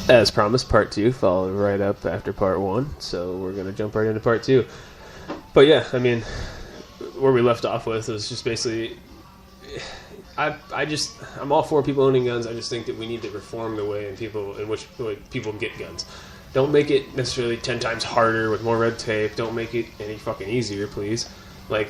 As promised, part 2 followed right up after part 1, so we're going to jump right into part 2. But yeah, I mean, where we left off with was just basically, I'm all for people owning guns. I just think that we need to reform the way in which people get guns. Don't make it necessarily 10 times harder with more red tape. Don't make it any fucking easier, please. Like,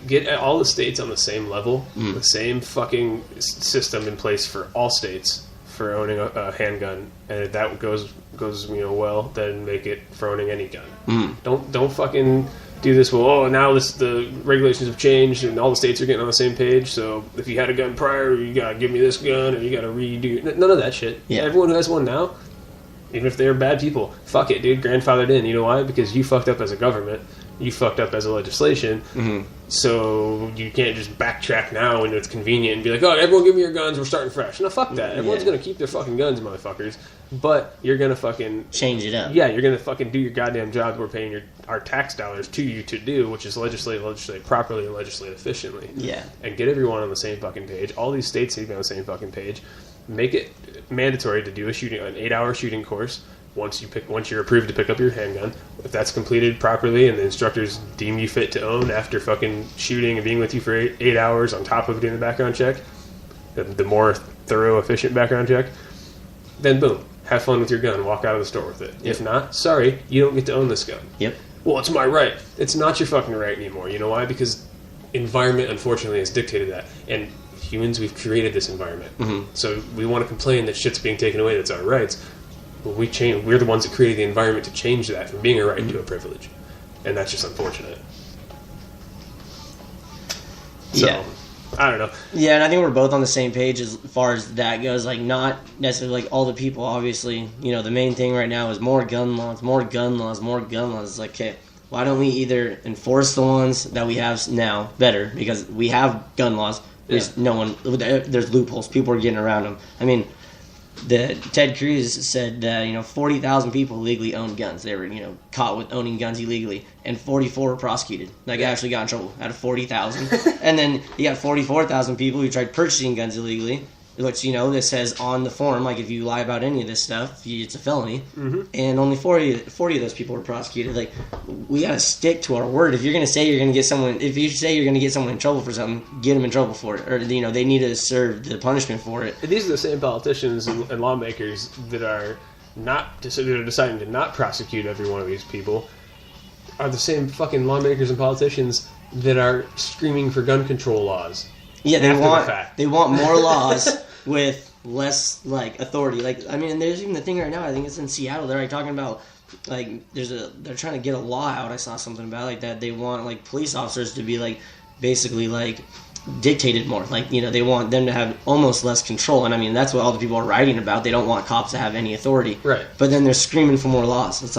get all the states on the same level, the same fucking system in place for all states for owning a handgun, and if that goes well, then make it for owning any gun. Don't fucking do this. Well, now the regulations have changed and all the states are getting on the same page. So if you had a gun prior, you gotta give me this gun, or you gotta redo. None of that shit. Yeah. Everyone who has one now, even if they're bad people, fuck it, dude. Grandfathered in. You know why? Because you fucked up as a government. You fucked up as a legislation. So you can't just backtrack now when it's convenient and be like, oh, everyone give me your guns, we're starting fresh. No, fuck that. Everyone's going to keep their fucking guns, motherfuckers. But you're going to fucking... change it up. Yeah, you're going to fucking do your goddamn job we're paying our tax dollars to you to do, which is legislate properly and legislate efficiently. Yeah. And get everyone on the same fucking page. All these states need to be on the same fucking page. Make it mandatory to do an 8-hour shooting course. Once you're approved to pick up your handgun, if that's completed properly and the instructors deem you fit to own after fucking shooting and being with you for 8 hours on top of doing the background check, the more thorough, efficient background check, then boom, have fun with your gun, walk out of the store with it. Yep. If not, sorry, you don't get to own this gun. Yep. Well, it's my right. It's not your fucking right anymore. You know why? Because environment, unfortunately, has dictated that. And humans, we've created this environment. So we want to complain that shit's being taken away, that's our rights. Well, we're the ones that created the environment to change that from being a right to a privilege. And that's just unfortunate. So, yeah. I don't know. Yeah, and I think we're both on the same page as far as that goes. Like, not necessarily like all the people, obviously. You know, the main thing right now is more gun laws, more gun laws, more gun laws. It's like, okay, why don't we either enforce the ones that we have now better? Because we have gun laws. There's there's loopholes. People are getting around them. I mean... Ted Cruz said that 40,000 people illegally own guns. They were caught with owning guns illegally, and 44 were prosecuted. Actually got in trouble out of 40,000. And then you got 44,000 people who tried purchasing guns illegally, which this says on the form, like, if you lie about any of this stuff, it's a felony. And only 40 of those people were prosecuted. Like, we gotta stick to our word. If you're gonna say you're gonna get someone, in trouble for something, get them in trouble for it, or they need to serve the punishment for it. These are the same politicians and lawmakers that are deciding to not prosecute every one of these people. Are the same fucking lawmakers and politicians that are screaming for gun control laws. Yeah, they want more laws with less authority. There's even the thing right now. I think it's in Seattle. They're talking about they're trying to get a law out. I saw something about that. They want police officers to be basically dictated more. They want them to have almost less control. And that's what all the people are writing about. They don't want cops to have any authority. Right. But then they're screaming for more laws. It's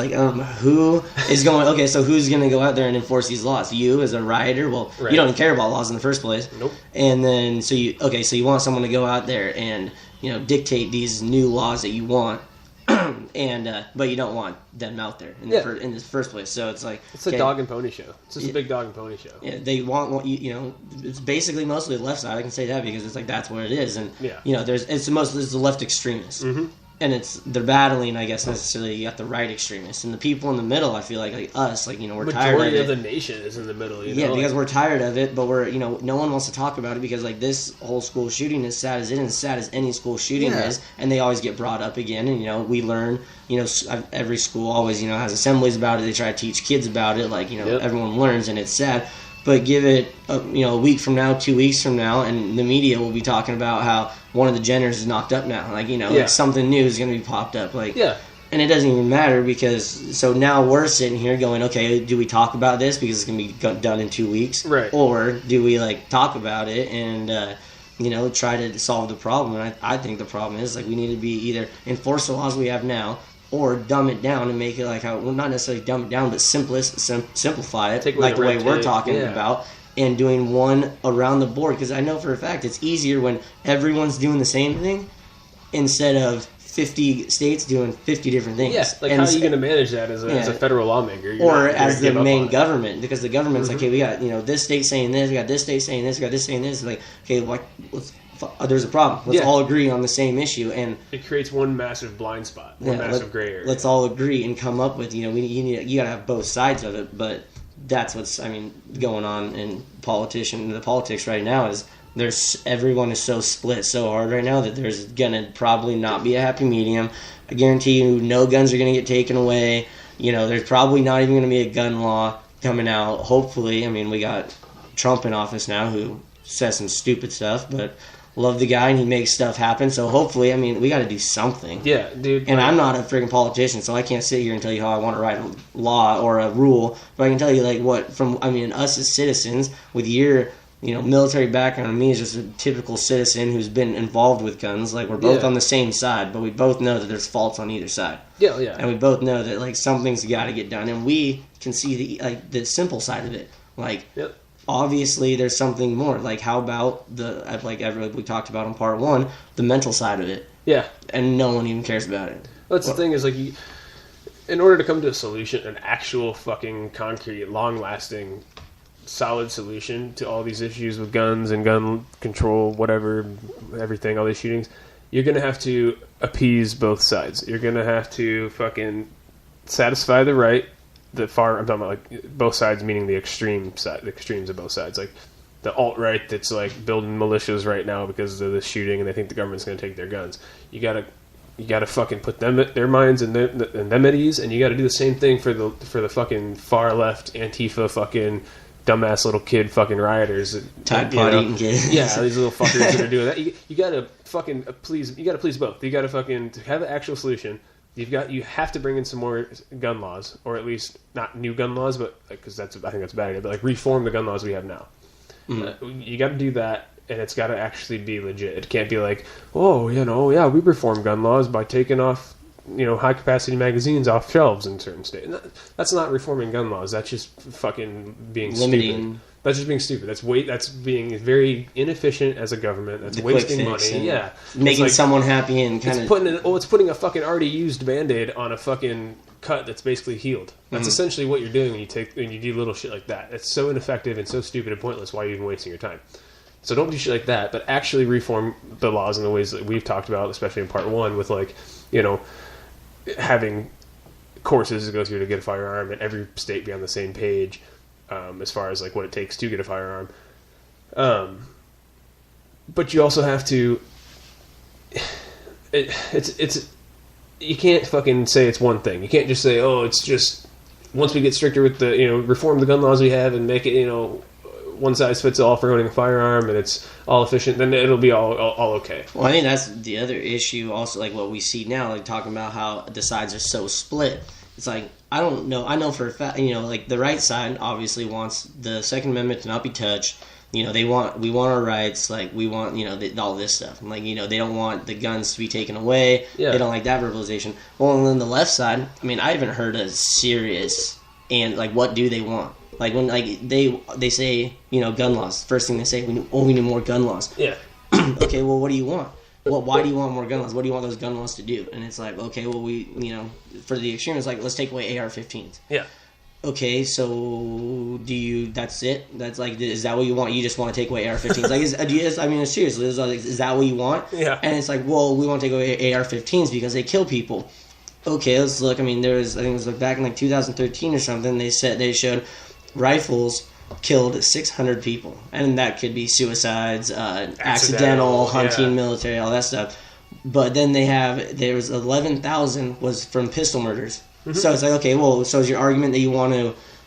who is going? Okay, so who's going to go out there and enforce these laws? You as a rioter? Well, right. You don't care about laws in the first place. Nope. And then so you want someone to go out there and dictate these new laws that you want. But you don't want them out there in the first place. So it's it's a dog and pony show. It's just a big dog and pony show. Yeah, they want it's basically mostly the left side. I can say that because it's that's what it is. And it's the left extremists. And they're battling, I guess, necessarily you got the right extremists and the people in the middle. I feel like us, we're tired of it. Majority of the nation is in the middle. Because we're tired of it, but we're no one wants to talk about it because this whole school shooting, as sad as it is, as sad as any school shooting is, and they always get brought up again. And we learn, every school always has assemblies about it. They try to teach kids about it, everyone learns, and it's sad. But give it a week from now, 2 weeks from now, and the media will be talking about how one of the Jenners is knocked up now. Something new is going to be popped up. And it doesn't even matter because so now we're sitting here going, okay, do we talk about this because it's going to be done in 2 weeks, right? Or do we talk about it and try to solve the problem? And I think the problem is we need to be either enforce the laws we have now, or dumb it down and make it not necessarily dumb it down, but simplify it, the way we're talking about, and doing one around the board. Because I know for a fact it's easier when everyone's doing the same thing instead of 50 states doing 50 different things. Yeah, like how are you going to manage that as a federal lawmaker? Or as the main government, because the government's like, okay, we got this state saying this, we got this state saying this, we got this saying this. Like, okay, there's a problem. Let's all agree on the same issue, and it creates one massive blind spot, one massive gray area. Let's all agree and come up with you got to have both sides of it, but. That's what's going on in the politics right now is everyone is so split so hard right now that there's gonna probably not be a happy medium. I guarantee you no guns are gonna get taken away. There's probably not even gonna be a gun law coming out. Hopefully, we got Trump in office now who says some stupid stuff, but love the guy and he makes stuff happen. So hopefully, we got to do something. Yeah, dude. And I'm not a freaking politician, so I can't sit here and tell you how I want to write a law or a rule. But I can tell you us as citizens with your military background. And me as just a typical citizen who's been involved with guns. Like we're both on the same side, but we both know that there's faults on either side. Yeah, yeah. And we both know that something's got to get done, and we can see the simple side of it. Yep. Obviously, there's something more. How about we talked about in part one, the mental side of it? Yeah. And no one even cares about it. That's the thing is, in order to come to a solution, an actual fucking concrete, long-lasting, solid solution to all these issues with guns and gun control, whatever, everything, all these shootings, you're going to have to appease both sides. You're going to have to fucking satisfy the right. I'm talking about both sides, meaning the extremes of both sides. Like the alt-right that's building militias right now because of the shooting and they think the government's going to take their guns. You gotta fucking put their minds and them at ease, and you gotta do the same thing for the fucking far left Antifa fucking dumbass little kid fucking rioters. Tide pod eating kids. Yeah, these little fuckers that are doing that. You gotta fucking please. You gotta please both. You gotta fucking to have an actual solution. You have to bring in some more gun laws, or at least not new gun laws, but because I think that's a bad idea. But reform the gun laws we have now. Mm-hmm. You got to do that, and it's got to actually be legit. It can't be we reform gun laws by taking off high capacity magazines off shelves in certain states. That's not reforming gun laws. That's just fucking being stupid. That's just being stupid. That's being very inefficient as a government. That's wasting money. Yeah, making someone happy and kind of it's putting a fucking already used Band-Aid on a fucking cut that's basically healed. That's essentially what you're doing when you do little shit like that. It's so ineffective and so stupid and pointless. Why are you even wasting your time? So don't do shit like that, but actually reform the laws in the ways that we've talked about, especially in part one, with having courses to go through to get a firearm, and every state be on the same page. As far as what it takes to get a firearm, but you also have to. It's you can't fucking say it's one thing. You can't just say, it's just once we get stricter with the reform the gun laws we have and make it one size fits all for owning a firearm and it's all efficient, then it'll be all okay. Well, I think that's the other issue. Also, what we see now, talking about how the sides are so split. It's I don't know. I know for a fact, the right side obviously wants the Second Amendment to not be touched. We want our rights. We want, all this stuff. They don't want the guns to be taken away. Yeah. They don't like that verbalization. Well, and then the left side, I haven't heard a serious, and what do they want? When they say, gun laws. First thing they say, we need more gun laws. Yeah. Okay, well, what do you want? Well, why do you want more gun laws? What do you want those gun laws to do? And it's okay, well, for the extreme, let's take away AR-15s. Yeah. Okay, so that's it? That's is that what you want? You just want to take away AR-15s? Seriously, is that what you want? Yeah. And it's well, we want to take away AR-15s because they kill people. Okay, let's look. I think it was back in 2013 or something, they showed rifles killed 600 people, and that could be suicides, accidental hunting, military, all that stuff. But then there was 11,000 was from pistol murders. Mm-hmm. So it's okay, well, so is your argument that you want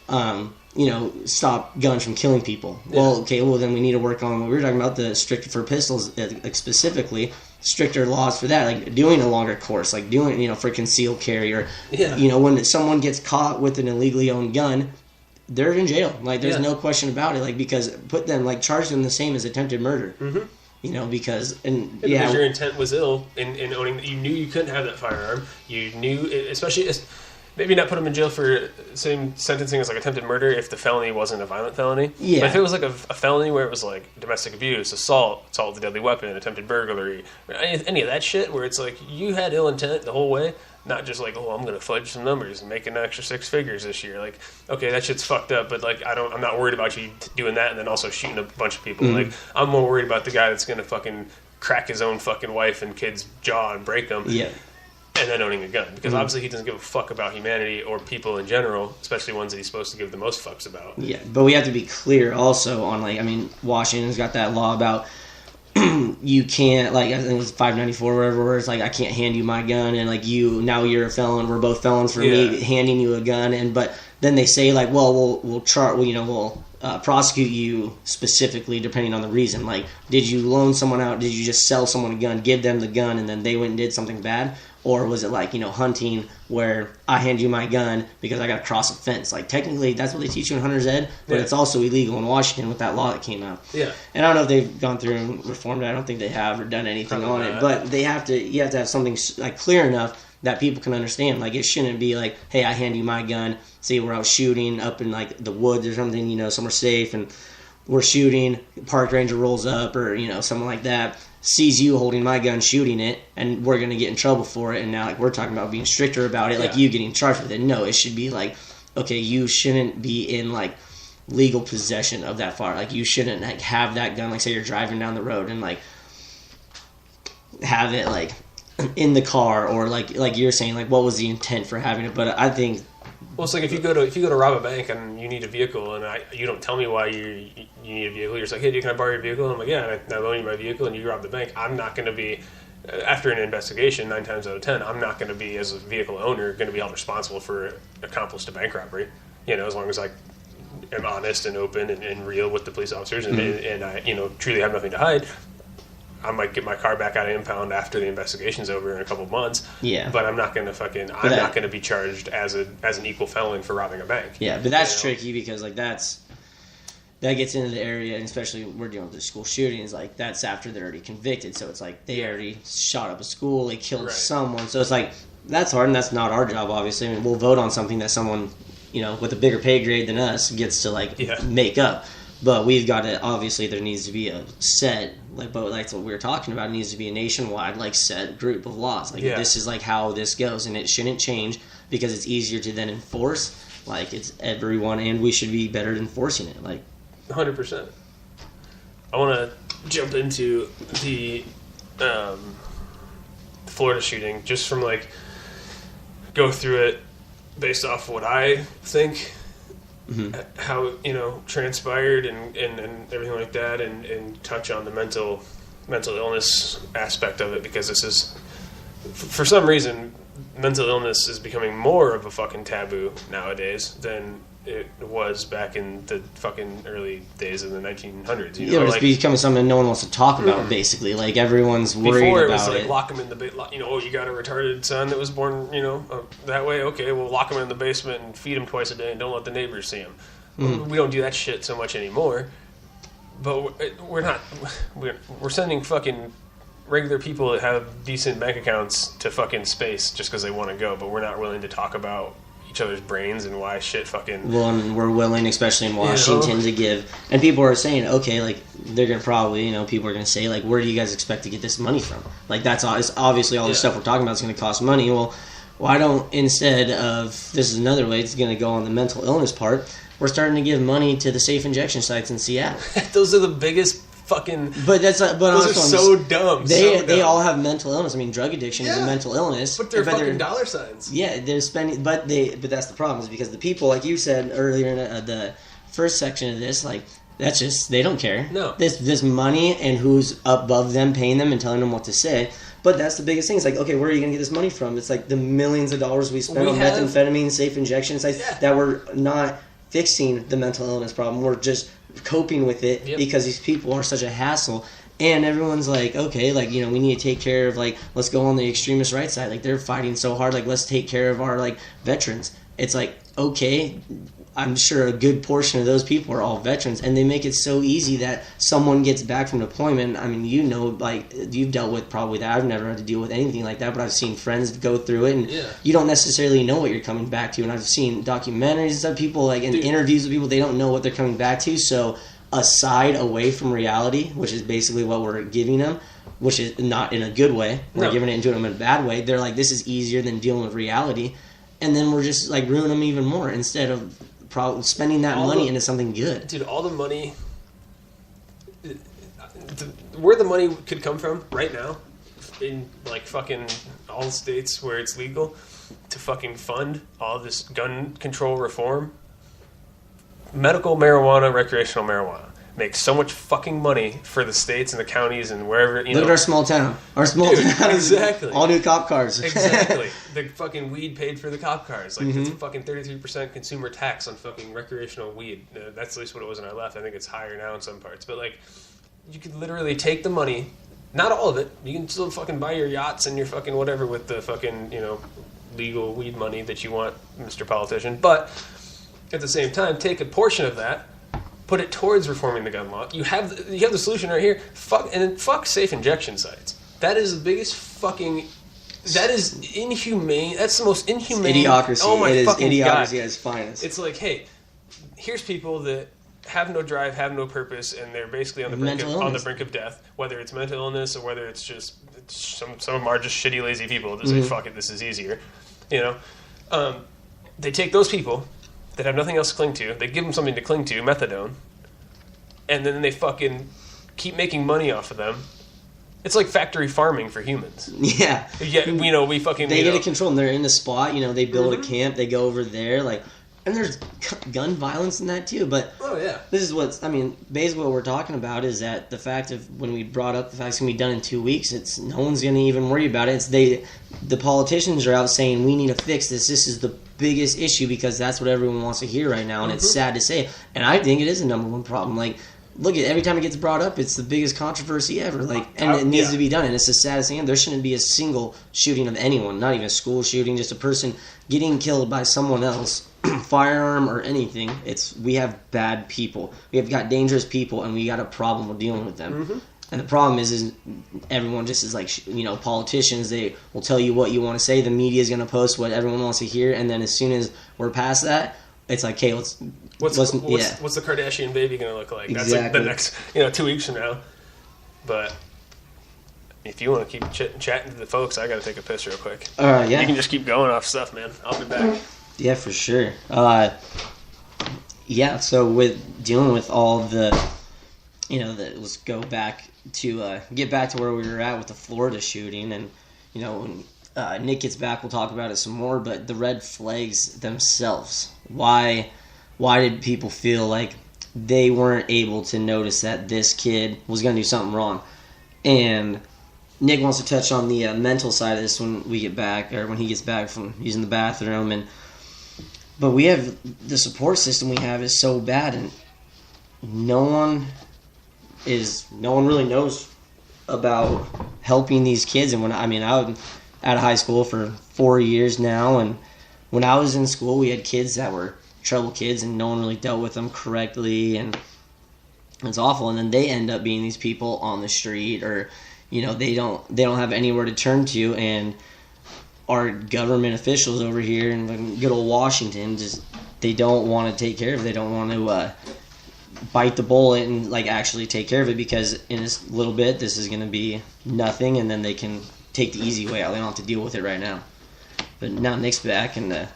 to stop guns from killing people? Yeah. Well, okay, well then we need to work on what we were talking about, the strict for pistols, specifically stricter laws for that, doing a longer course, doing for concealed carry, or when someone gets caught with an illegally owned gun, they're in jail. There's no question about it. Because put them, charge them the same as attempted murder. Mm-hmm. Because your intent was ill in owning. You knew you couldn't have that firearm. You knew, especially maybe not put him in jail for same sentencing as like attempted murder if the felony wasn't a violent felony. Yeah. But if it was like a felony where it was like domestic abuse, assault with a deadly weapon, attempted burglary, any of that shit where it's like you had ill intent the whole way, not just like, oh, I'm gonna fudge some numbers and make an extra 6 figures this year. Like, okay, that shit's fucked up, but like I'm not worried about you doing that and then also shooting a bunch of people. Like, I'm more worried about the guy that's gonna fucking crack his own fucking wife and kid's jaw and break them. Yeah. And then owning a gun. Because obviously he doesn't give a fuck about humanity or people in general, especially ones that he's supposed to give the most fucks about. Yeah, but we have to be clear also on, like, I mean, Washington's got that law about you can't, like, I think it's 594 or whatever, where it's like, I can't hand you my gun, and, like, now you're a felon, we're both felons for me handing you a gun, but then they say, like, well, we'll prosecute you specifically depending on the reason. Like, did you loan someone out? Did you just sell someone a gun, give them the gun, and then they went and did something bad? Or was it like, hunting where I hand you my gun because I got to cross a fence? Like, technically, that's what they teach you in Hunter's Ed, but it's also illegal in Washington with that law that came out. Yeah. And I don't know if they've gone through and reformed it. I don't think they have or done anything on it. But you have to have something like clear enough that people can understand. Like, it shouldn't be like, hey, I hand you my gun. Say we're out shooting up in, like, the woods or something, somewhere safe, and we're shooting, park ranger rolls up, or, someone like that sees you holding my gun shooting it, and we're going to get in trouble for it, and now, like, we're talking about being stricter about it, like you getting charged with it. No, it should be like, okay, you shouldn't be in, like, legal possession of that fire. Like, you shouldn't, like, have that gun, like, say you're driving down the road and, like, have it, like, in the car, or like you're saying, like, what was the intent for having it? But I think, well, it's like if you go to rob a bank and you need a vehicle, and you don't tell me why you need a vehicle. You're just like, hey, can I borrow your vehicle? And I'm like, yeah, and I loan you my vehicle, and you rob the bank. I'm not going to be, after an investigation, 9 times out of 10, I'm not going to be, as a vehicle owner, going to be held responsible for accomplice to bank robbery. As long as I am honest and open and real with the police officers, and I truly have nothing to hide. I might get my car back out of impound after the investigation's over in a couple of months. Yeah. But I'm not going to not going to be charged as an equal felon for robbing a bank. Yeah, but that's tricky because, like, that gets into the area, and especially we're dealing with the school shootings, like, that's after they're already convicted. So it's like they already shot up a school, they killed someone. So it's like, that's hard, and that's not our job, obviously. I mean, we'll vote on something that someone, with a bigger pay grade than us gets to, like, make up. But we've got to, obviously, there needs to be a set, like, but that's what we were talking about. It needs to be a nationwide, like, set group of laws. Like, this is, like, how this goes, and it shouldn't change because it's easier to then enforce. Like, it's everyone, and we should be better at enforcing it. Like, 100%. I want to jump into the Florida shooting, just from, like, go through it based off what I think. Mm-hmm. How transpired and everything like that, and touch on the mental illness aspect of it, because this is, for some reason, mental illness is becoming more of a fucking taboo nowadays than it was back in the fucking early days of the 1900s. It's like, becoming something no one wants to talk about, basically. Like, everyone's worried about it. Before, it was like, lock him in the basement. You got a retarded son that was born, that way? Okay, we'll lock him in the basement and feed him twice a day and don't let the neighbors see him. Mm-hmm. We don't do that shit so much anymore. But we're sending fucking regular people that have decent bank accounts to fucking space just because they want to go, but we're not willing to talk about each other's brains and why shit fucking... Well, and we're willing, especially in Washington, to give... And people are saying, okay, like, they're going to probably, people are going to say, like, where do you guys expect to get this money from? Like, it's obviously all the stuff we're talking about is going to cost money. Well, why don't, instead of... This is another way, it's going to go on the mental illness part, we're starting to give money to the safe injection sites in Seattle. Those are the biggest fucking... But those are so dumb. They all have mental illness. I mean, drug addiction is a mental illness. But they're fucking dollar signs. Yeah, they're spending... But that's the problem, is because the people, like you said earlier in the first section of this, like, that's just... They don't care. No. This money and who's above them paying them and telling them what to say. But that's the biggest thing. It's like, okay, where are you going to get this money from? It's like the millions of dollars we spend on methamphetamine, safe injection sites that we're not fixing the mental illness problem. We're just coping with it because these people are such a hassle, and everyone's like, okay, like, we need to take care of, like, let's go on the extremist right side, like, they're fighting so hard, like, let's take care of our, like, veterans. It's like, okay, I'm sure a good portion of those people are all veterans, and they make it so easy that someone gets back from deployment. I mean, like, you've dealt with probably that. I've never had to deal with anything like that, but I've seen friends go through it, and you don't necessarily know what you're coming back to. And I've seen documentaries of people, like, in interviews with people, they don't know what they're coming back to. So aside away from reality, which is basically what we're giving them, which is not in a good way. We're giving it into them in a bad way. They're like, this is easier than dealing with reality. And then we're just, like, ruining them even more instead of spending that money into something good. Dude, all the money... where the money could come from right now, in, like, fucking all the states where it's legal, to fucking fund all this gun control reform, medical marijuana, recreational marijuana makes so much fucking money for the states and the counties and wherever, you know. Look at our small town. Our small town. Exactly. All new cop cars. Exactly. The fucking weed paid for the cop cars. Like, it's a fucking 33% consumer tax on fucking recreational weed. That's at least what it was when I left. I think it's higher now in some parts. But, like, you could literally take the money, not all of it. You can still fucking buy your yachts and your fucking whatever with the fucking, you know, legal weed money that you want, Mr. Politician. But at the same time, take a portion of that, put it towards reforming the gun law. You have the solution right here. Fuck safe injection sites. That is the biggest fucking... That is inhumane. That's the most inhumane... Idiocracy. Oh my fucking idiocracy God. at its finest. It's like, hey, here's people that have no drive, have no purpose, and they're basically on the brink of death. Whether it's mental illness or whether it's just... Some of them are just shitty, lazy people that say, fuck it, this is easier. You know? They take those people that have nothing else to cling to. They give them something to cling to, methadone, and then they fucking keep making money off of them. It's like factory farming for humans. Yeah. Yeah, you know, we fucking... They get a control, and they're in the spot, you know, they build a camp, they go over there, like... And there's gun violence in that, too, but... Oh, yeah. This is what's... I mean, basically what we're talking about is that the fact of... When we brought up the fact it's going to be done in 2 weeks, it's... No one's going to even worry about it. It's the politicians are out saying, we need to fix this. This is the biggest issue because that's what everyone wants to hear right now, and it's sad to say. And I think it is the number one problem. Like, look at every time it gets brought up, it's the biggest controvery ever. Like, and it needs to be done. And it's the saddest thing. There shouldn't be a single shooting of anyone, not even a school shooting, just a person getting killed by someone else, firearm or anything. We have bad people. We have got dangerous people, and we got a problem with dealing with them. And the problem is everyone just is like, you know, politicians, they will tell you what you want to say. The media is going to post what everyone wants to hear. And then as soon as we're past that, it's like, okay, what's the Kardashian baby going to look like? Exactly. That's like the next, 2 weeks from now. But if you want to keep chatting to the folks, I got to take a piss real quick. Yeah. You can just keep going off stuff, man. I'll be back. Yeah, for sure. Yeah, so with dealing with all the, you know, let's go back to get back to where we were at with the Florida shooting, and you know, when Nick gets back, we'll talk about it some more. But the red flags themselves, why did people feel like they weren't able to notice that this kid was going to do something wrong? And Nick wants to touch on the mental side of this when we get back, or when he gets back from using the bathroom. But we have the support system we have is so bad, and no one really knows about helping these kids. And I was out of high school for 4 years now, and when I was in school, we had kids that were trouble kids, and no one really dealt with them correctly, and it's awful. And then they end up being these people on the street, or you know, they don't have anywhere to turn to, and our government officials over here in good old Washington they don't want to take care of it. They don't want to bite the bullet and like actually take care of it, because in a little bit this is going to be nothing, and then they can take the easy way out. They don't have to deal with it right now. But now Nick's back, and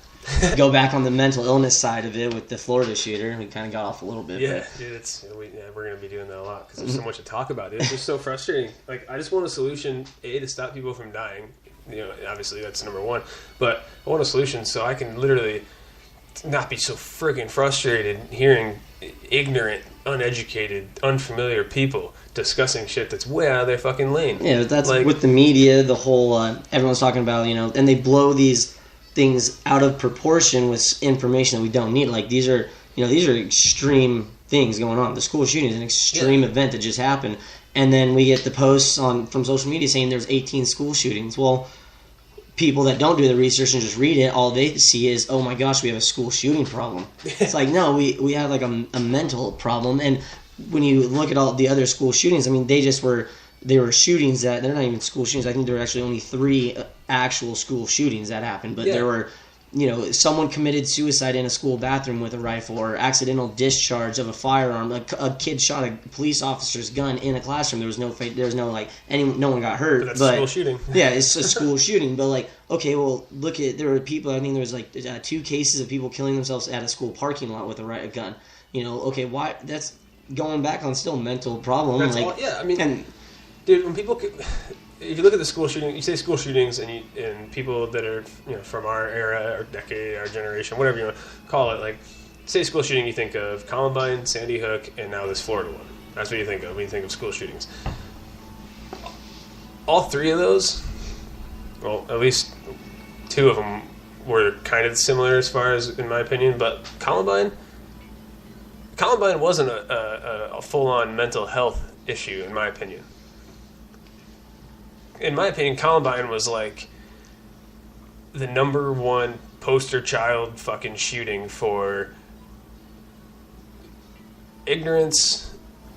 go back on the mental illness side of it with the Florida shooter. We kind of got off a little bit. Yeah, dude, we're going to be doing that a lot because there's so much to talk about. It's just so frustrating. Like, I just want a solution, to stop people from dying. You know, obviously that's number one. But I want a solution so I can literally not be so friggin' frustrated hearing ignorant, uneducated, unfamiliar people discussing shit that's way out of their fucking lane. Yeah, but that's like, with the media, the whole everyone's talking about, you know, and they blow these things out of proportion with information that we don't need. Like, these are extreme things going on. The school shooting is an extreme event that just happened, and then we get the posts from social media saying there's 18 school shootings. Well, people that don't do the research and just read it, all they see is, oh my gosh, we have a school shooting problem. It's like, no, we have like a mental problem. And when you look at all the other school shootings, I mean, they were shootings that, they're not even school shootings. I think there were actually only 3 actual school shootings that happened. But there were, someone committed suicide in a school bathroom with a rifle, or accidental discharge of a firearm. A kid shot a police officer's gun in a classroom. There was no no one got hurt. But that's a school shooting. Yeah, it's a school shooting. But like, okay, well, there were people. I think there was like 2 cases of people killing themselves at a school parking lot with a gun. Okay, why? That's going back on still mental problem. That's all. Yeah, I mean, dude, when people. If you look at the school shooting, you say school shootings, and people that are from our era, our decade, our generation, whatever you want to call it, like say school shooting, you think of Columbine, Sandy Hook, and now this Florida one. That's what you think of when you think of school shootings. All 3 of those, well, at least 2 of them were kind of similar as far as, in my opinion, but Columbine wasn't a full-on mental health issue, in my opinion. In my opinion, Columbine was like the number 1 poster child fucking shooting for ignorance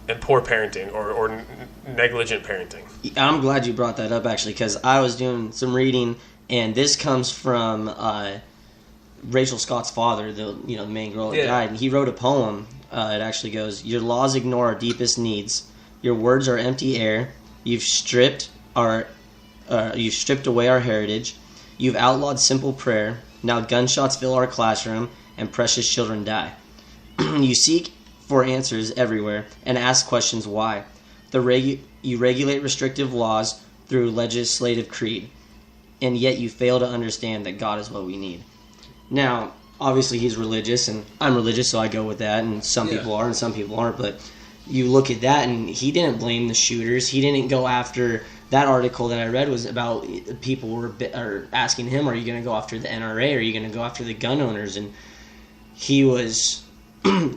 and poor parenting or negligent parenting. I'm glad you brought that up, actually, because I was doing some reading, and this comes from Rachel Scott's father, the main girl that died, and he wrote a poem. It actually goes, "Your laws ignore our deepest needs. Your words are empty air. You've stripped away our heritage. You've outlawed simple prayer. Now gunshots fill our classroom, and precious children die. You seek for answers everywhere and ask questions why. You regulate restrictive laws through legislative creed, and yet you fail to understand that God is what we need." Now, obviously he's religious, and I'm religious, so I go with that, and some people are and some people aren't, but you look at that, and he didn't blame the shooters. He didn't go after... That article that I read was about people were asking him, are you going to go after the NRA? Are you going to go after the gun owners? And he was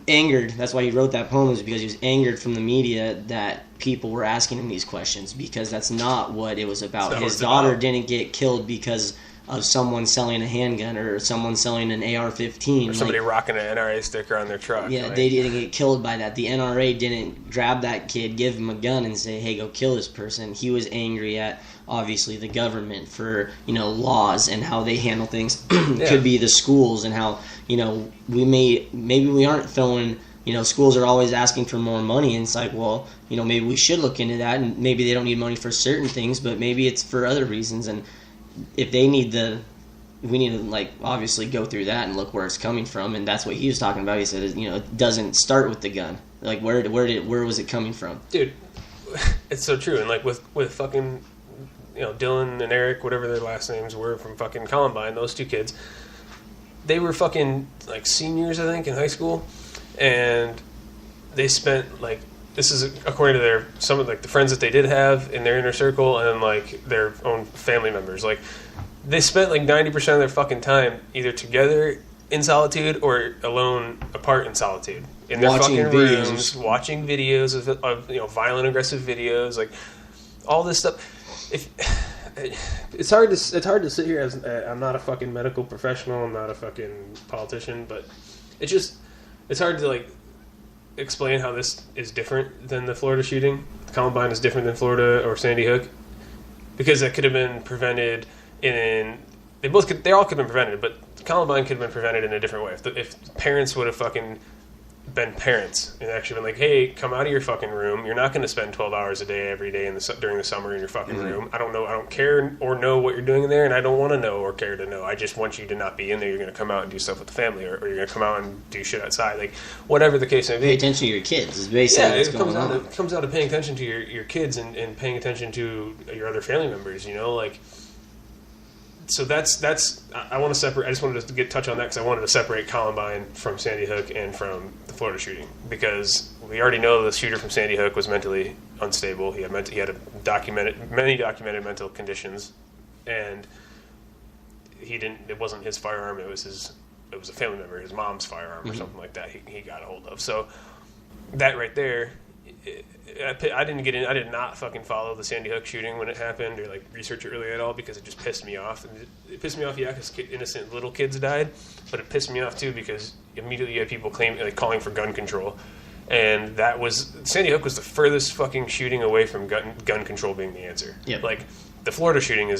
angered. That's why he wrote that poem, is because he was angered from the media that people were asking him these questions, because that's not what it was about. His daughter didn't get killed because of someone selling a handgun or someone selling an AR-15. Or somebody rocking an NRA sticker on their truck. Yeah, they didn't get killed by that. The NRA didn't grab that kid, give him a gun, and say, hey, go kill this person. He was angry at, obviously, the government for, laws and how they handle things. Could be the schools and how, maybe we aren't throwing... schools are always asking for more money, and it's like, well, maybe we should look into that, and maybe they don't need money for certain things, but maybe it's for other reasons, and if they need we need to, obviously go through that and look where it's coming from, and that's what he was talking about. He said, it doesn't start with the gun. Like, where was it coming from? Dude, it's so true, and, with fucking, Dylan and Eric, whatever their last names were from fucking Columbine, those 2 kids, they were fucking, seniors, I think, in high school, and they spent, this is according to some of the friends that they did have in their inner circle, and their own family members. They spent 90% of their fucking time either together in solitude or alone apart in solitude in their watching fucking rooms, watching videos of violent, aggressive videos, all this stuff. It's hard to sit here as I'm not a fucking medical professional, I'm not a fucking politician, but it's hard to explain how this is different than the Florida shooting. Columbine is different than Florida or Sandy Hook, because that could have been prevented they all could have been prevented, but Columbine could have been prevented in a different way. If parents would have fucking been parents and actually been hey, come out of your fucking room. You're not going to spend 12 hours a day every day during the summer in your fucking room. I don't care or know what you're doing in there, and I don't want to know or care to know. I just want you to not be in there. You're going to come out and do stuff with the family, or you're going to come out and do shit outside. Whatever the case may be. Pay attention to your kids is basically what's going on. It comes out of paying attention to your kids and paying attention to your other family members, So that's I want to separate. I just wanted to touch on that because I wanted to separate Columbine from Sandy Hook and from the Florida shooting, because we already know the shooter from Sandy Hook was mentally unstable. He had many documented mental conditions, and it wasn't his firearm. It was a family member, his mom's firearm or something like that. He got a hold of. So that right there, I did not fucking follow the Sandy Hook shooting when it happened or like research it really at all because it just pissed me off. And it pissed me off, yeah, because innocent little kids died, but it pissed me off too because immediately you had people calling for gun control, and Sandy Hook was the furthest fucking shooting away from gun control being the answer. Yep. Like the Florida shooting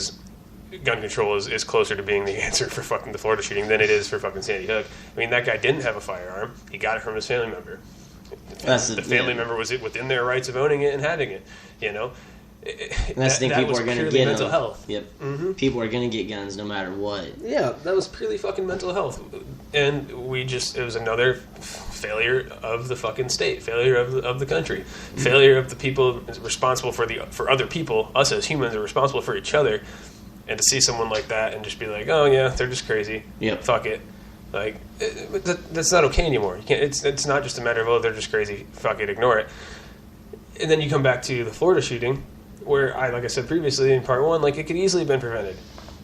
gun control is closer to being the answer for fucking the Florida shooting than it is for fucking Sandy Hook. I mean, that guy didn't have a firearm; he got it from his family member. The family member was within their rights of owning it and having it, you know. And that's the thing, people are going to get mental health. Yep. Mm-hmm. People are going to get guns no matter what. Yeah, that was purely fucking mental health, and it was another failure of the fucking state, failure of the country, failure of the people responsible for other people. Us as humans are responsible for each other, and to see someone like that and just be like, oh yeah, they're just crazy. Yep. Fuck it. Like, that's not okay anymore. You can't. It's not just a matter of, oh, they're just crazy. Fuck it, ignore it. And then you come back to the Florida shooting, where like I said previously in part one, like it could easily have been prevented,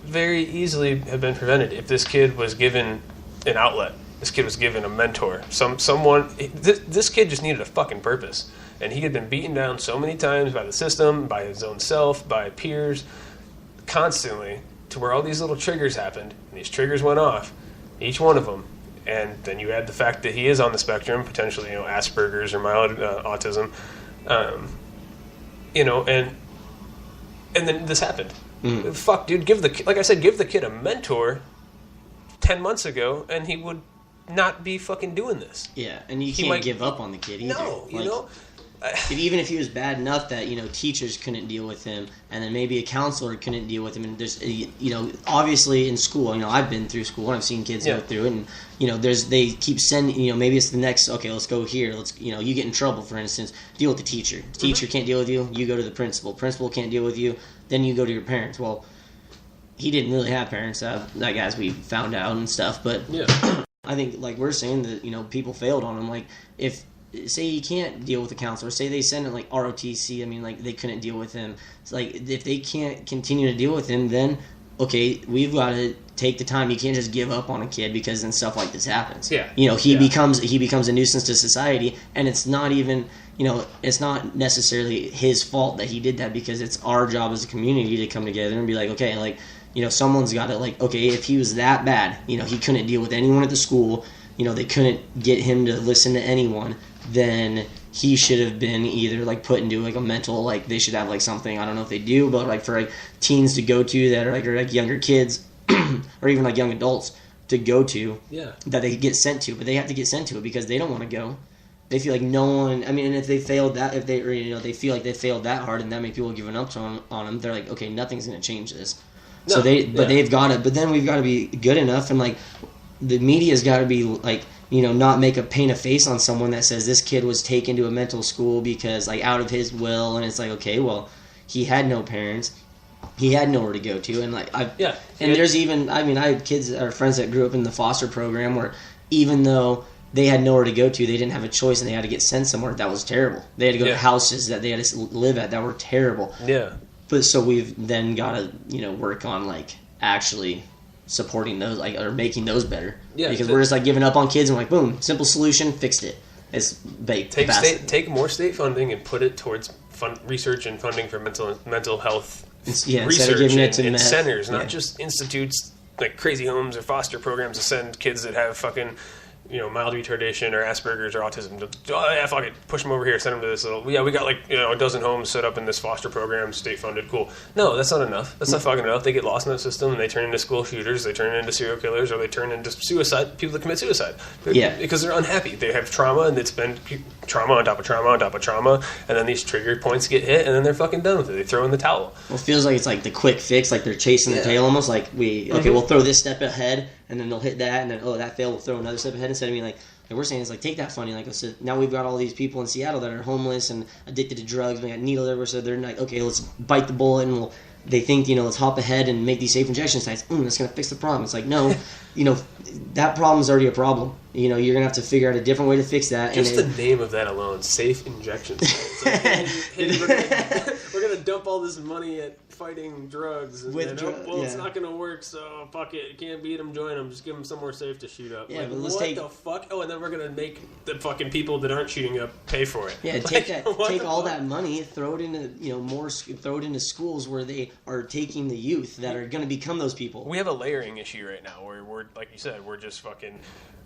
very easily have been prevented if this kid was given an outlet. This kid was given a mentor. Someone. This kid just needed a fucking purpose, and he had been beaten down so many times by the system, by his own self, by peers, constantly, to where all these little triggers happened, and these triggers went off. Each one of them, and then you add the fact that he is on the spectrum, potentially, Asperger's or mild autism, and then this happened. Mm. Fuck, dude, give the kid a mentor 10 months ago, and he would not be fucking doing this. Yeah, and you can't give up on the kid either. No, even if he was bad enough that teachers couldn't deal with him, and then maybe a counselor couldn't deal with him, and there's obviously in school, I've been through school and I've seen kids go through it, and they keep sending, maybe it's the next, okay, let's go here, you get in trouble, for instance, deal with the teacher. The teacher can't deal with you go to the principal can't deal with you, then you go to your parents. Well, he didn't really have parents, like as we found out and stuff, but yeah. I think, like we're saying, that people failed on him. Like, if say he can't deal with the counselor, say they send it like ROTC, I mean, like, they couldn't deal with him. It's like, if they can't continue to deal with him, then okay, we've got to take the time. You can't just give up on a kid because then stuff like this happens. Yeah. He becomes a nuisance to society, and it's not even, it's not necessarily his fault that he did that, because it's our job as a community to come together and be like, okay, like, someone's got to, like, okay, if he was that bad, he couldn't deal with anyone at the school, they couldn't get him to listen to anyone, then he should have been either, like, put into, like, a mental, like, they should have, like, something, I don't know if they do, but, like, for, like, teens to go to that are like younger kids or even, like, young adults to go to, that they get sent to, but they have to get sent to it because they don't want to go. They feel like no one, I mean, and if they failed that, if they, they feel like they failed that hard and that many people have given up on them, they're like, okay, nothing's going to change this. No, so they've got it, but then we've got to be good enough, and, like, the media's got to be, like, not paint a face on someone that says this kid was taken to a mental school because, like, out of his will, and it's like, okay, well, he had no parents, he had nowhere to go to, and, like, there's even, I mean, I had kids or friends that grew up in the foster program where even though they had nowhere to go to, they didn't have a choice and they had to get sent somewhere. That was terrible. They had to go to houses that they had to live at that were terrible. Yeah. But so we've then got to, work on, like, actually supporting those, like, or making those better. Yeah. Because we're just, like, giving up on kids and, like, boom, simple solution, fixed it. It's baked. Take more state funding and put it towards research and funding for mental health research and centers, not just institutes like crazy homes or foster programs to send kids that have fucking mild retardation or Asperger's or autism. Fuck it, push them over here, send them to this little. Yeah, we got like a dozen homes set up in this foster program, state funded. Cool. No, that's not enough. That's not fucking enough. They get lost in that system and they turn into school shooters. They turn into serial killers, or they turn into people that commit suicide. Because they're unhappy. They have trauma, and it's been trauma on top of trauma on top of trauma, and then these trigger points get hit, and then they're fucking done with it. They throw in the towel. Well, it feels like it's like the quick fix, like they're chasing the tail almost. Like we'll throw this step ahead. And then they'll hit that, and then, that failed, we'll throw another step ahead, instead of being like we're saying, it's like, take that funding. Like I said, now we've got all these people in Seattle that are homeless and addicted to drugs. We got needles everywhere, so they're like, okay, let's bite the bullet, and they think, let's hop ahead and make these safe injection sites. That's going to fix the problem. It's like, no, that problem's already a problem. You're going to have to figure out a different way to fix that. Just the name of that alone, safe injection sites. Like, hey, we're going to dump all this money at fighting drugs. And then, it's not going to work, so fuck it. You can't beat them, join them. Just give them somewhere safe to shoot up. Yeah, like, but let's what the fuck? Oh, and then we're going to make the fucking people that aren't shooting up pay for it. Yeah, like, take all that money, throw it into throw it into schools where they are taking the youth that are going to become those people. We have a layering issue right now where we're, like you said, we're just fucking,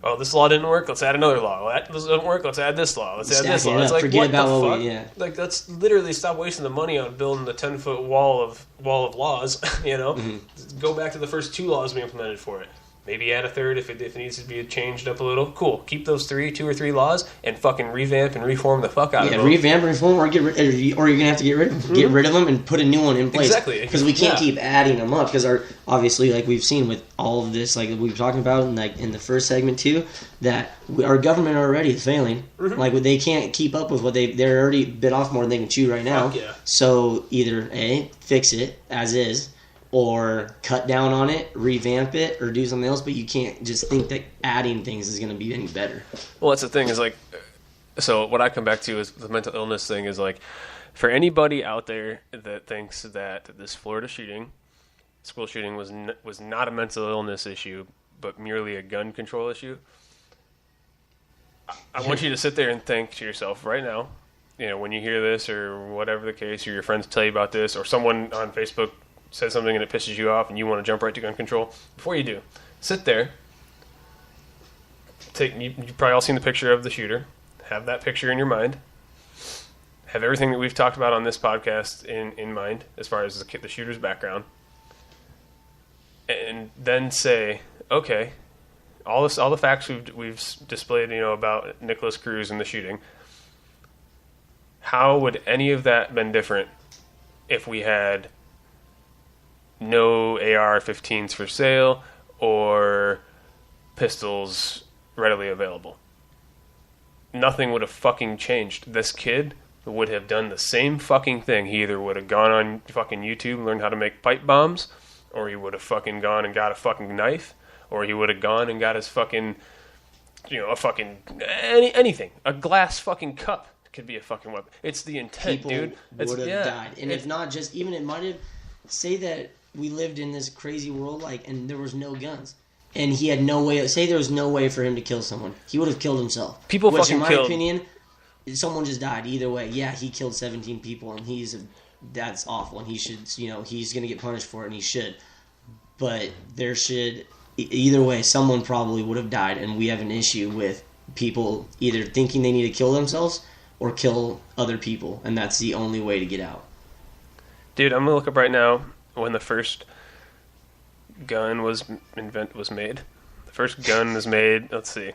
oh, this law didn't work, let's add another law. That doesn't work, let's add this law. Let's add this law. It's like, forget what about the what fuck? Like, that's literally, stop wasting the money on building the 10-foot wall of laws, Go back to the first 2 laws we implemented for it. Maybe add a third if it needs to be changed up a little. Cool. Keep those 2 or 3 laws and fucking revamp and reform the fuck out of them. Yeah, revamp and reform, or you're gonna have to get rid of them. Mm-hmm. Get rid of them and put a new one in place. Exactly. Because we can't keep adding them up. Because obviously, like we've seen with all of this, like we were talking about in the first segment too, that our government already is failing. Mm-hmm. Like they can't keep up with what they're already bit off more than they can chew right now. Fuck yeah. So either fix it as is, or cut down on it, revamp it, or do something else, but you can't just think that adding things is going to be any better. Well, that's the thing is like, so what I come back to is the mental illness thing is like, for anybody out there that thinks that this Florida school shooting was not a mental illness issue, but merely a gun control issue, I want you to sit there and think to yourself right now, when you hear this or whatever the case, or your friends tell you about this, or someone on Facebook says something and it pisses you off and you want to jump right to gun control, before you do, sit there, you've probably all seen the picture of the shooter, have that picture in your mind, have everything that we've talked about on this podcast in mind as far as the shooter's background, and then say, okay, all the facts we've displayed, about Nicholas Cruz and the shooting, how would any of that been different if we had no AR-15s for sale or pistols readily available? Nothing would have fucking changed. This kid would have done the same fucking thing. He either would have gone on fucking YouTube and learned how to make pipe bombs, or he would have fucking gone and got a fucking knife, or he would have gone and got his fucking, a fucking anything. A glass fucking cup could be a fucking weapon. It's the intent, dude. People would have died. And if not just, even it might have, say that we lived in this crazy world, and there was no guns, and he had no way. Say there was no way for him to kill someone, he would have killed himself. People which, fucking in my killed. opinion, someone just died. Either way, yeah, he killed 17 people, and that's awful, and he should, he's gonna get punished for it, and he should. But there should, either way, someone probably would have died, and we have an issue with people either thinking they need to kill themselves or kill other people, and that's the only way to get out. Dude, I'm gonna look up right now when the first gun was made. The first gun was made, let's see.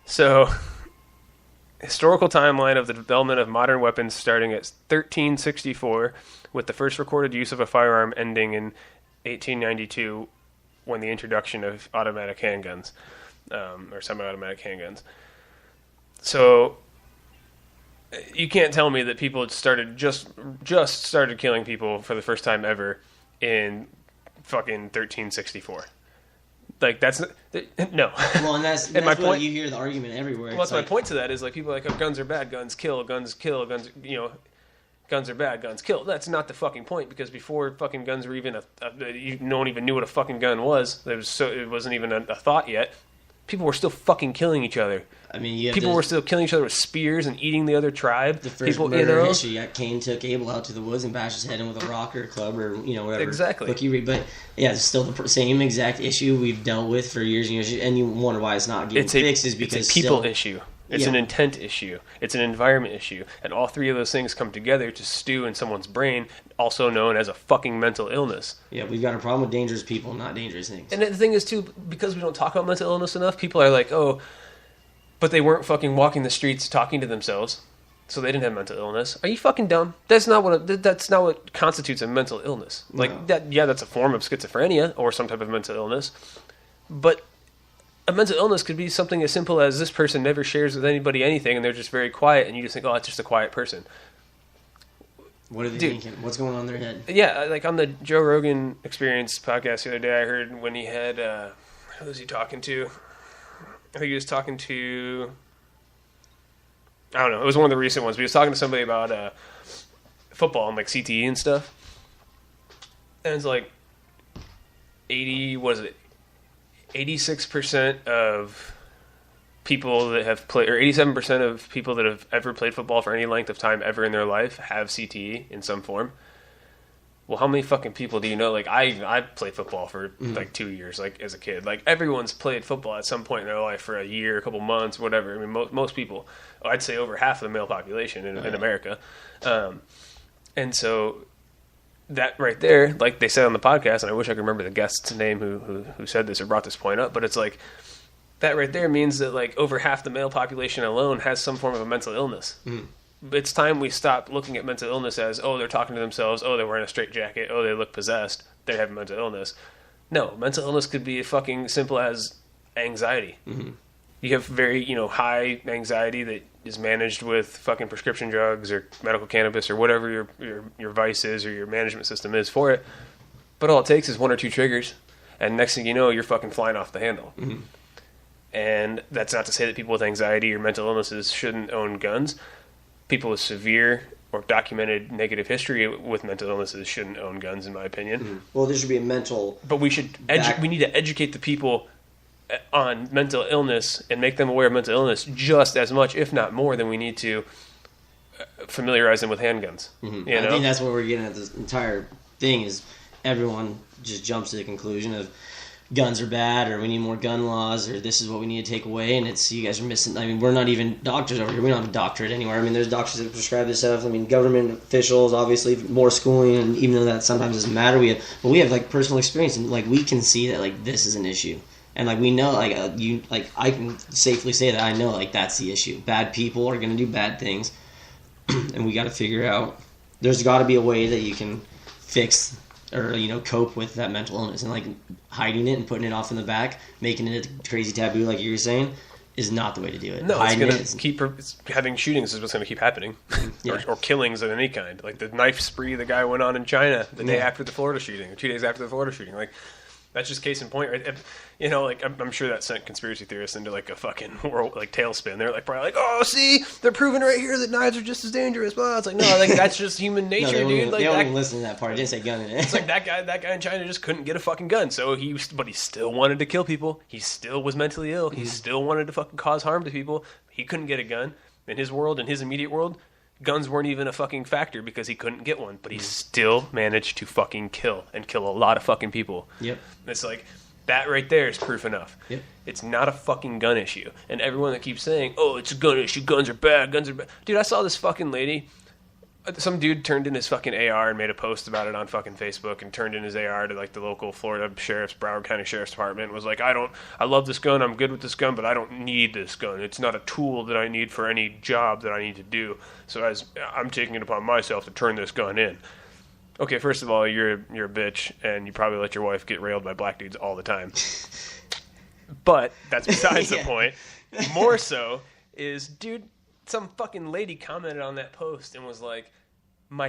So, historical timeline of the development of modern weapons starting at 1364, with the first recorded use of a firearm ending in 1892 when the introduction of automatic handguns, or semi-automatic handguns. So, you can't tell me that people started just started killing people for the first time in fucking 1364. Like, that's no. Well, and that's my point. You hear the argument everywhere. Well, that's my point to that is like people are like, oh, guns are bad, guns kill, guns, guns are bad, guns kill. That's not the fucking point, because before fucking guns were even no one even knew what a fucking gun was. It wasn't even a thought yet. People were still fucking killing each other. I mean, people were still killing each other with spears and eating the other tribe. The first murder in history, Cain took Abel out to the woods and bashed his head in with a rock or a club or whatever. Exactly. Book you read, but yeah, it's still the same exact issue we've dealt with for years and years, and you wonder why it's not getting fixed. Is because it's a people issue. It's an intent issue. It's an environment issue. And all three of those things come together to stew in someone's brain, also known as a fucking mental illness. Yeah, we've got a problem with dangerous people, not dangerous things. And the thing is, too, because we don't talk about mental illness enough, people are like, oh, but they weren't fucking walking the streets talking to themselves, so they didn't have mental illness. Are you fucking dumb? That's not what constitutes a mental illness. No. Like, that, yeah, that's a form of schizophrenia or some type of mental illness. But a mental illness could be something as simple as this person never shares with anybody anything, and they're just very quiet, and you just think, oh, it's just a quiet person. What are they thinking? What's going on in their head? Yeah, like on the Joe Rogan Experience podcast the other day, I heard when he had, who was he talking to? I think he was talking to, I don't know, it was one of the recent ones, but he was talking to somebody about football and like CTE and stuff. And it's like 86% of people that have played, or 87% of people that have ever played football for any length of time ever in their life have CTE in some form. Well, how many fucking people do you know? Like, I played football for like 2 years, like as a kid. Like, everyone's played football at some point in their life for a year, a couple months, whatever. I mean, most people, I'd say over half of the male population in America. And so that right there, like they said on the podcast, and I wish I could remember the guest's name who said this or brought this point up, but it's like, that right there means that like over half the male population alone has some form of a mental illness. It's time we stop looking at mental illness as, oh, they're talking to themselves, oh, they're wearing a straitjacket, oh, they look possessed, they have mental illness. No, mental illness could be fucking simple as anxiety. You have very, high anxiety that is managed with fucking prescription drugs or medical cannabis or whatever your vice is or your management system is for it. But all it takes is one or two triggers, and next thing you know, you're fucking flying off the handle. And that's not to say that people with anxiety or mental illnesses shouldn't own guns. People with severe or documented negative history with mental illnesses shouldn't own guns, in my opinion. Well, there should be a mental... But we should we need to educate the people on mental illness and make them aware of mental illness just as much, if not more, than we need to familiarize them with handguns. I think that's what we're getting at this entire thing is everyone just jumps to the conclusion of guns are bad, or we need more gun laws, or this is what we need to take away, and it's, you guys are missing. I mean, we're not even doctors over here. We don't have a doctorate anywhere. I mean, there's doctors that prescribe this stuff. I mean, government officials, obviously, more schooling, and even though that sometimes doesn't matter, we have like personal experience, and like we can see that like this is an issue, and like we know I can safely say that I know like that's the issue. Bad people are gonna do bad things, and we got to figure out. There's got to be a way that you can fix or cope with that mental illness, and like hiding it and putting it off in the back, making it a crazy taboo like you were saying, is not the way to do it. No, having shootings is what's going to keep happening. or killings of any kind, like the knife spree the guy went on in China the day after the Florida shooting, or 2 days after the Florida shooting. Like, that's just case in point, right? Like I'm sure that sent conspiracy theorists into like a fucking world like tailspin. They're like probably like, oh, see, they're proving right here that knives are just as dangerous. Well, it's like, no, like that's just human nature, dude. Like, they don't even listen to that part. I didn't say gun in it. It's like that guy in China just couldn't get a fucking gun, so he still wanted to kill people. He still was mentally ill. He still wanted to fucking cause harm to people. He couldn't get a gun in his world, in his immediate world. Guns weren't even a fucking factor because he couldn't get one, but he still managed to fucking kill a lot of fucking people. Yep. It's like, that right there is proof enough. Yep. It's not a fucking gun issue. And everyone that keeps saying, oh, it's a gun issue, guns are bad. Dude, I saw this fucking lady. Some dude turned in his fucking AR and made a post about it on fucking Facebook, and turned in his AR to like the local Florida Broward County Sheriff's Department, and was like, I love this gun, I'm good with this gun, but I don't need this gun. It's not a tool that I need for any job that I need to do. So I'm taking it upon myself to turn this gun in. Okay, first of all, you're a bitch, and you probably let your wife get railed by black dudes all the time. But that's besides the point. More so is, dude, some fucking lady commented on that post and was like,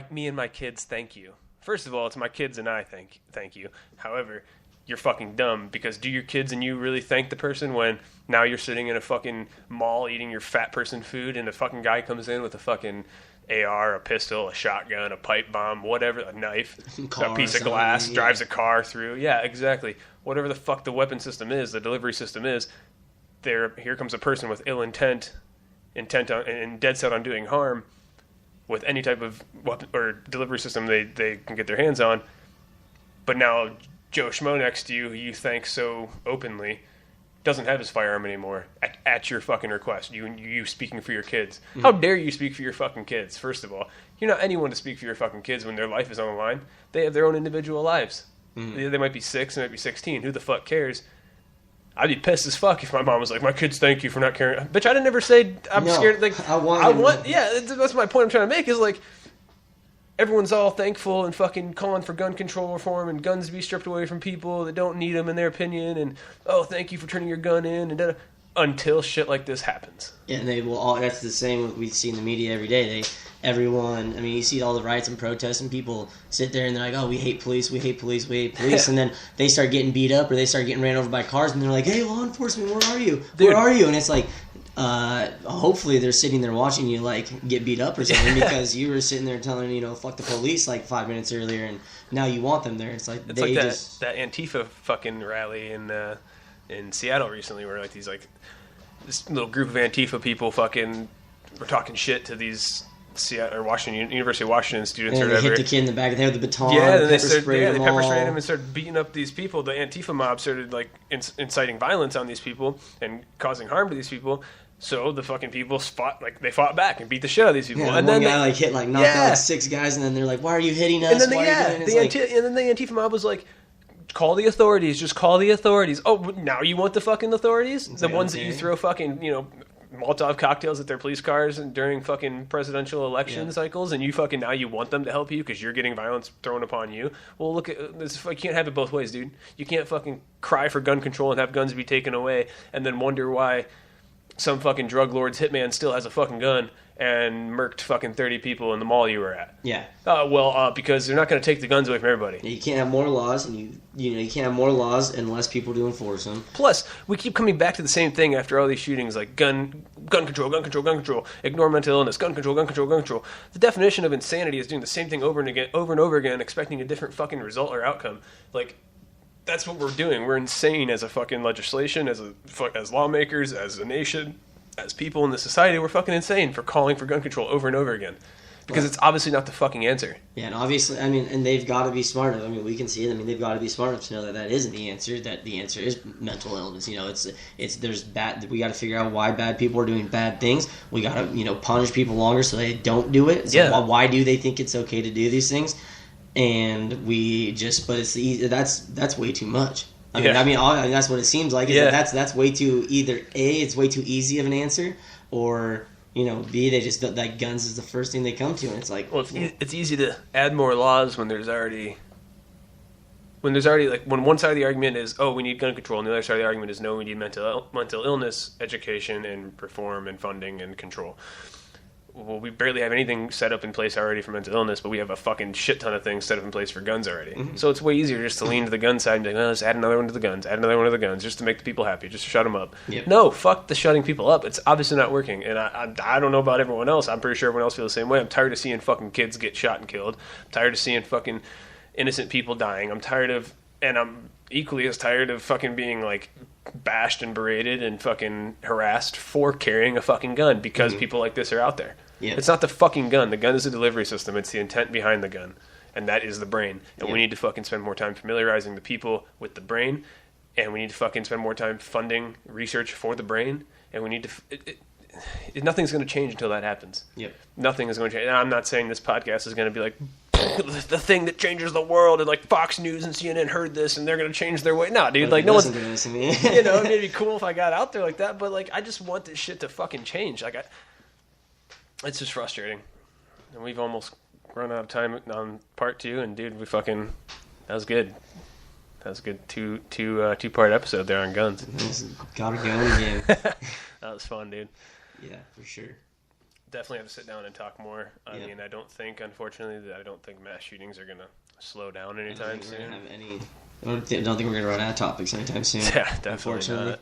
me and my kids thank you. First of all, it's my kids and I thank you. However, you're fucking dumb, because do your kids and you really thank the person when now you're sitting in a fucking mall eating your fat person food, and the fucking guy comes in with a fucking AR, a pistol, a shotgun, a pipe bomb, whatever, a knife, a piece of glass, drives a car through. Yeah, exactly. Whatever the fuck the weapon system is, the delivery system is, here comes a person with ill intent on, and dead set on doing harm with any type of weapon or delivery system they can get their hands on. But now Joe Schmo next to you, who you thank so openly, doesn't have his firearm anymore at your fucking request. You speaking for your kids. How dare you speak for your fucking kids? First of all, you're not anyone to speak for your fucking kids when their life is on the line. They have their own individual lives. They might be 6, they might be 16. Who the fuck cares? I'd be pissed as fuck if my mom was like, my kids thank you for not caring. Bitch, I didn't ever say I'm scared. Like, I want. Yeah, that's my point I'm trying to make, is like, everyone's all thankful and fucking calling for gun control reform and guns to be stripped away from people that don't need them in their opinion, and oh, thank you for turning your gun in, and until shit like this happens. Yeah, and they will all. That's the same we see in the media every day. Everyone. I mean, you see all the riots and protests, and people sit there and they're like, "Oh, we hate police, we hate police, we hate police," and then they start getting beat up or they start getting ran over by cars, and they're like, "Hey, law enforcement, where are you? Dude. Where are you?" And it's like, hopefully they're sitting there watching you like get beat up or something because you were sitting there telling fuck the police like 5 minutes earlier, and now you want them there. It's like that Antifa fucking rally in Seattle recently, where like this little group of Antifa people fucking were talking shit to these Seattle or University of Washington students or whatever. They hit the kid in the back. They had the baton. Yeah, and they pepper sprayed him and started beating up these people. The Antifa mob started like inciting violence on these people and causing harm to these people. So the fucking people fought back and beat the shit out of these people. Yeah, and one then guy knocked out like 6 guys, and then they're like, "Why are you hitting us?" And then the Antifa mob was like, "Call the authorities. Just call the authorities." Oh, now you want the fucking authorities? The ones that you throw fucking Molotov cocktails at their police cars and during fucking presidential election cycles, and now you want them to help you because you're getting violence thrown upon you. Well, look at this. You can't have it both ways, dude. You can't fucking cry for gun control and have guns be taken away, and then wonder why some fucking drug lord's hitman still has a fucking gun and murked fucking 30 people in the mall you were at. Yeah. Because they're not going to take the guns away from everybody. You can't have more laws, and you can't have more laws and less people to enforce them. Plus, we keep coming back to the same thing after all these shootings, like gun control, ignore mental illness, gun control. The definition of insanity is doing the same thing over and over again, expecting a different fucking result or outcome. Like, that's what we're doing. We're insane as a fucking legislation, as lawmakers, as a nation, as people in the society. We're fucking insane for calling for gun control over and over again. Because it's obviously not the fucking answer. Yeah, and obviously, and they've got to be smart enough. We can see it. They've got to be smart enough to know that isn't the answer. That the answer is mental illness. There's bad. We got to figure out why bad people are doing bad things. We got to, punish people longer so they don't do it. So why do they think it's okay to do these things? And that's way too much. That's what it seems like. That's way too it's way too easy of an answer, or B, they just that guns is the first thing they come to, and it's like, well, it's easy to add more laws when there's already like when one side of the argument is, oh, we need gun control, and the other side of the argument is, no, we need mental illness education and reform and funding and control. Well, we barely have anything set up in place already for mental illness, but we have a fucking shit ton of things set up in place for guns already. Mm-hmm. So it's way easier just to lean to the gun side and be like, let's add another one to the guns, just to make the people happy, just to shut them up. Yep. No, fuck the shutting people up. It's obviously not working. And I don't know about everyone else. I'm pretty sure everyone else feels the same way. I'm tired of seeing fucking kids get shot and killed. I'm tired of seeing fucking innocent people dying. And I'm equally as tired of fucking being like bashed and berated and fucking harassed for carrying a fucking gun because people like this are out there. Yeah. It's not the fucking gun. The gun is a delivery system. It's the intent behind the gun. And that is the brain. And we need to fucking spend more time familiarizing the people with the brain. And we need to fucking spend more time funding research for the brain. And we need to... nothing's going to change until that happens. Yep. Nothing is going to change. And I'm not saying this podcast is going to be like the thing that changes the world, and like Fox News and CNN heard this and they're going to change their way. Nah, dude. Like, no one's... It'd be cool if I got out there like that. But like, I just want this shit to fucking change. Like, it's just frustrating. And we've almost run out of time on part 2, and dude, that was good. That was a good two-part episode there on guns. Gotta go again. That was fun, dude. Yeah, for sure. Definitely have to sit down and talk more. I mean, I don't think mass shootings are gonna slow down anytime soon. I don't think we're gonna run out of topics anytime soon. Yeah, definitely not.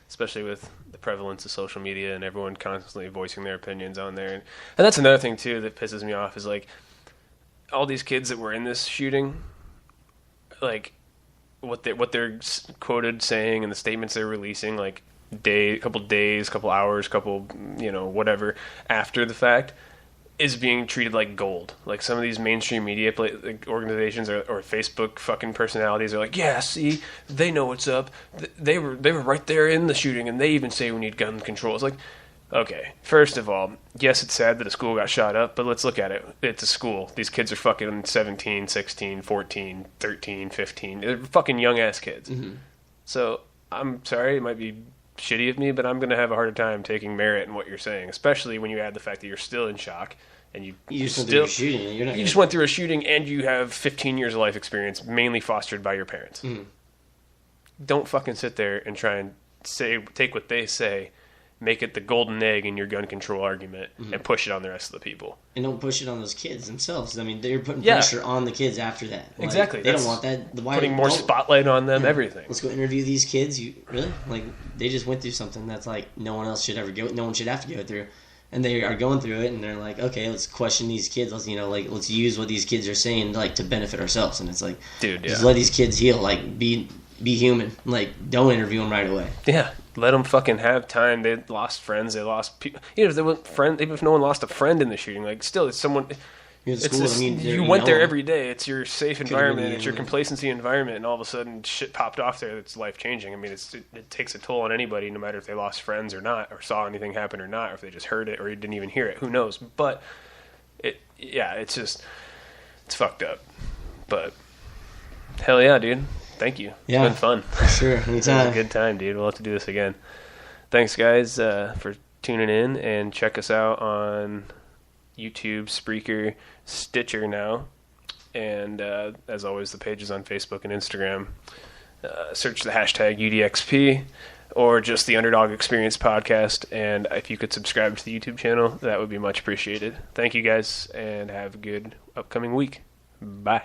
Especially with the prevalence of social media and everyone constantly voicing their opinions on there. And that's another thing, too, that pisses me off is, like, all these kids that were in this shooting, like, what they're quoted saying and the statements they're releasing, like, couple days, couple hours, whatever, after the fact, is being treated like gold. Like, some of these mainstream media organizations or Facebook fucking personalities are like, yeah, see, they know what's up. They were right there in the shooting, and they even say we need gun control. It's like, okay, first of all, yes, it's sad that a school got shot up, but let's look at it. It's a school. These kids are fucking 17, 16, 14, 13, 15. They're fucking young-ass kids. Mm-hmm. So, I'm sorry, it might be shitty of me, but I'm going to have a harder time taking merit in what you're saying, especially when you add the fact that you're still in shock and you just went through a shooting. You just went through a shooting and you have 15 years of life experience, mainly fostered by your parents. Mm. Don't fucking sit there and try and take what they say, make it the golden egg in your gun control argument and push it on the rest of the people. And don't push it on those kids themselves. I mean, they're putting pressure on the kids after that. Like, exactly. They don't want that. Putting more spotlight on them, everything. Let's go interview these kids. You really? Like, they just went through something that's like no one else should ever go. No one should have to go through. And they are going through it, and they're like, okay, let's question these kids. Let's use what these kids are saying, like, to benefit ourselves. And it's like, dude, just let these kids heal. Like, be human. Like, don't interview them right away. Yeah, let them fucking have time. They lost friends. They lost people. You know, if they weren't friends, even if no one lost a friend in the shooting, like, still, it's someone. You're at school. You went there every day. It's your safe environment. It's your complacency environment, and all of a sudden, shit popped off there that's life changing. I mean, it takes a toll on anybody, no matter if they lost friends or not, or saw anything happen or not, or if they just heard it or didn't even hear it. Who knows? But it's just fucked up. But hell yeah, dude. Thank you. Yeah, it's been fun. For sure. Anytime. It was a good time, dude. We'll have to do this again. Thanks, guys, for tuning in, and check us out on YouTube, Spreaker, Stitcher now, and as always, the pages on Facebook and Instagram. Search the hashtag UDXP or just the Underdog Experience podcast, and if you could subscribe to the YouTube channel, that would be much appreciated. Thank you guys, and have a good upcoming week. Bye.